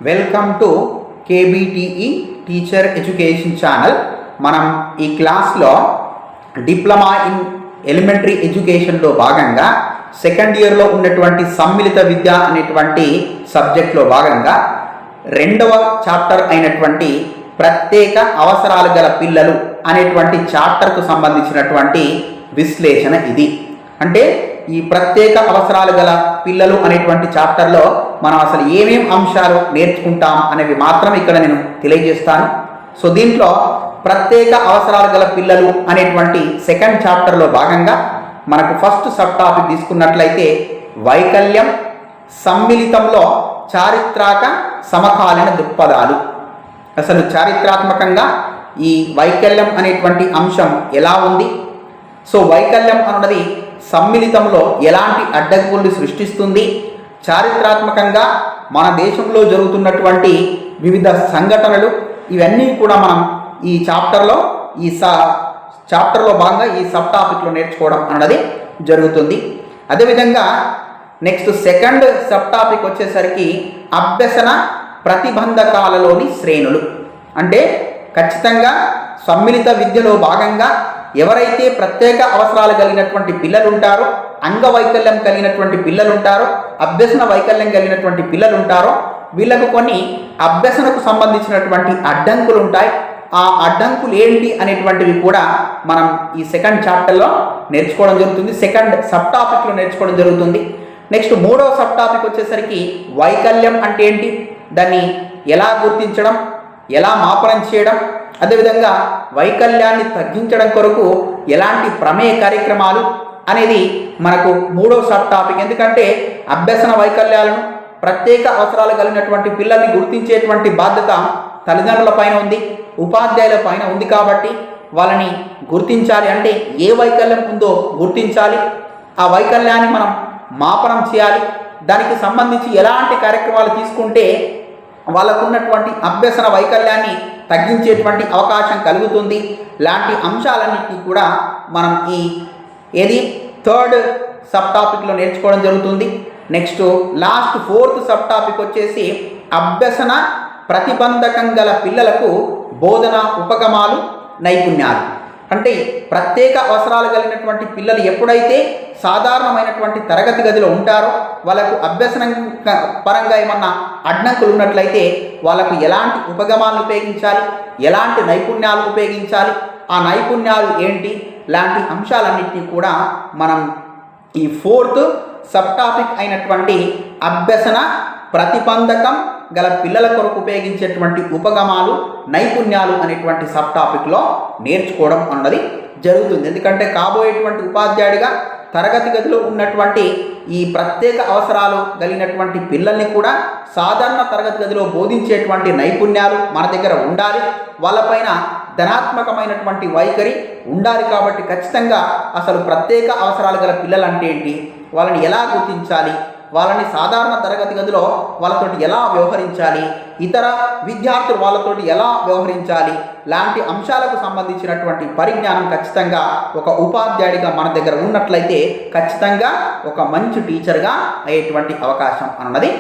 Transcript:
Welcome to KBTE teacher education channel. మనం ఈ క్లాస్లో డిప్లొమా ఇన్ ఎలిమెంటరీ ఎడ్యుకేషన్లో భాగంగా సెకండ్ ఇయర్లో ఉన్నటువంటి సమ్మిళిత విద్య అనేటువంటి సబ్జెక్ట్లో భాగంగా రెండవ చాప్టర్ అయినటువంటి ప్రత్యేక అవసరాలు గల పిల్లలు అనేటువంటి చాప్టర్కు సంబంధించినటువంటి విశ్లేషణ ఇది. అంటే ఈ ప్రత్యేక అవసరాలు గల పిల్లలు అనేటువంటి చాప్టర్లో మనం అసలు ఏమేం అంశాలు నేర్చుకుంటాం అనేవి మాత్రం ఇక్కడ నేను తెలియజేస్తాను. సో దీంట్లో ప్రత్యేక అవసరాలు గల పిల్లలు అనేటువంటి సెకండ్ చాప్టర్లో భాగంగా మనకు ఫస్ట్ సబ్ టాపిక్ తీసుకున్నట్లయితే వైకల్యం, సమ్మిళితంలో చారిత్రక సమకాలీన దృక్పథాలు. అసలు చారిత్రాత్మకంగా ఈ వైకల్యం అనేటువంటి అంశం ఎలా ఉంది, సో వైకల్యం అన్నది సమ్మిళితంలో ఎలాంటి అడ్డంకుల్ని సృష్టిస్తుంది, చారిత్రాత్మకంగా మన దేశంలో జరుగుతున్నటువంటి వివిధ సంఘటనలు, ఇవన్నీ కూడా మనం ఈ చాప్టర్లో భాగంగా ఈ సబ్ టాపిక్లో నేర్చుకోవడం అన్నది జరుగుతుంది. అదేవిధంగా నెక్స్ట్ సెకండ్ సబ్ టాపిక్ వచ్చేసరికి అభ్యసన ప్రతిబంధకాలలోని శ్రేణులు. అంటే ఖచ్చితంగా సమ్మిళిత విద్యలో భాగంగా ఎవరైతే ప్రత్యేక అవసరాలు కలిగినటువంటి పిల్లలు ఉంటారో, అంగవైకల్యం కలిగినటువంటి పిల్లలు ఉంటారో, అభ్యసన వైకల్యం కలిగినటువంటి పిల్లలు ఉంటారో, వీళ్ళకు కొన్ని అభ్యసనకు సంబంధించినటువంటి అడ్డంకులు ఉంటాయి. ఆ అడ్డంకులు ఏంటి అనేటువంటివి కూడా మనం ఈ సెకండ్ చాప్టర్లో నేర్చుకోవడం జరుగుతుంది, సెకండ్ సబ్ టాపిక్లో నేర్చుకోవడం జరుగుతుంది. నెక్స్ట్ మూడవ సబ్ టాపిక్ వచ్చేసరికి వైకల్యం అంటే ఏంటి, దాన్ని ఎలా గుర్తించడం, ఎలా మాపనం చేయడం, అదేవిధంగా వైకల్యాన్ని తగ్గించడం కొరకు ఎలాంటి ప్రమేయ కార్యక్రమాలు అనేది మనకు మూడవ సబ్ టాపిక్. ఎందుకంటే అభ్యసన వైకల్యాలను, ప్రత్యేక అవసరాలు కలిగినటువంటి పిల్లల్ని గుర్తించేటువంటి బాధ్యత తల్లిదండ్రుల పైన ఉంది, ఉపాధ్యాయుల పైన ఉంది. కాబట్టి వాళ్ళని గుర్తించాలి అంటే ఏ వైకల్యం ఉందో గుర్తించాలి, ఆ వైకల్యాన్ని మనం మాపనం చేయాలి, దానికి సంబంధించి ఎలాంటి కార్యక్రమాలు తీసుకుంటే వాళ్ళకున్నటువంటి అభ్యసన వైకల్యాన్ని తగ్గించేటువంటి అవకాశం కలుగుతుంది. లాంటి అంశాలన్నింటినీ కూడా మనం ఈ థర్డ్ సబ్ టాపిక్లో నేర్చుకోవడం జరుగుతుంది. Next last fourth sub topic వచ్చేసి అభ్యసన ప్రతిబంధకం గల పిల్లలకు బోధన ఉపగమాలు, నైపుణ్యాలు. అంటే ప్రత్యేక అవసరాలు కలిగినటువంటి పిల్లలు ఎప్పుడైతే సాధారణమైనటువంటి తరగతి గదిలో ఉంటారో, వాళ్ళకు అభ్యసన పరంగా ఏమన్నా అడ్డంకులు ఉన్నట్లయితే వాళ్ళకు ఎలాంటి ఉపగమాలను ఉపయోగించాలి, ఎలాంటి నైపుణ్యాలు ఉపయోగించాలి, ఆ నైపుణ్యాలు ఏంటి, లాంటి అంశాలన్నింటినీ కూడా మనం ఈ ఫోర్త్ సబ్ టాపిక్ అయినటువంటి అభ్యసన ప్రతిబంధకం గల పిల్లల కొరకు ఉపయోగించేటువంటి ఉపగమాలు, నైపుణ్యాలు అనేటువంటి సబ్ టాపిక్లో నేర్చుకోవడం అన్నది జరుగుతుంది. ఎందుకంటే కాబోయేటువంటి ఉపాధ్యాయుడిగా తరగతి గదిలో ఉన్నటువంటి ఈ ప్రత్యేక అవసరాలు కలిగినటువంటి పిల్లల్ని కూడా సాధారణ తరగతి గదిలో బోధించేటువంటి నైపుణ్యాలు మన దగ్గర ఉండాలి, వాళ్ళపైన ధనాత్మకమైనటువంటి వైఖరి ఉండాలి. కాబట్టి ఖచ్చితంగా అసలు ప్రత్యేక అవసరాలు గల పిల్లలు అంటే ఏంటి, వాళ్ళని ఎలా గుర్తించాలి, వాళ్ళని సాధారణ తరగతి గదిలో వాళ్ళతోటి ఎలా వ్యవహరించాలి, ఇతర విద్యార్థులు వాళ్ళతోటి ఎలా వ్యవహరించాలి, లాంటి అంశాలకు సంబంధించినటువంటి పరిజ్ఞానం ఖచ్చితంగా ఒక ఉపాధ్యాయుడిగా మన దగ్గర ఉన్నట్లయితే ఖచ్చితంగా ఒక మంచి టీచర్గా అయ్యేటువంటి అవకాశం అన్నది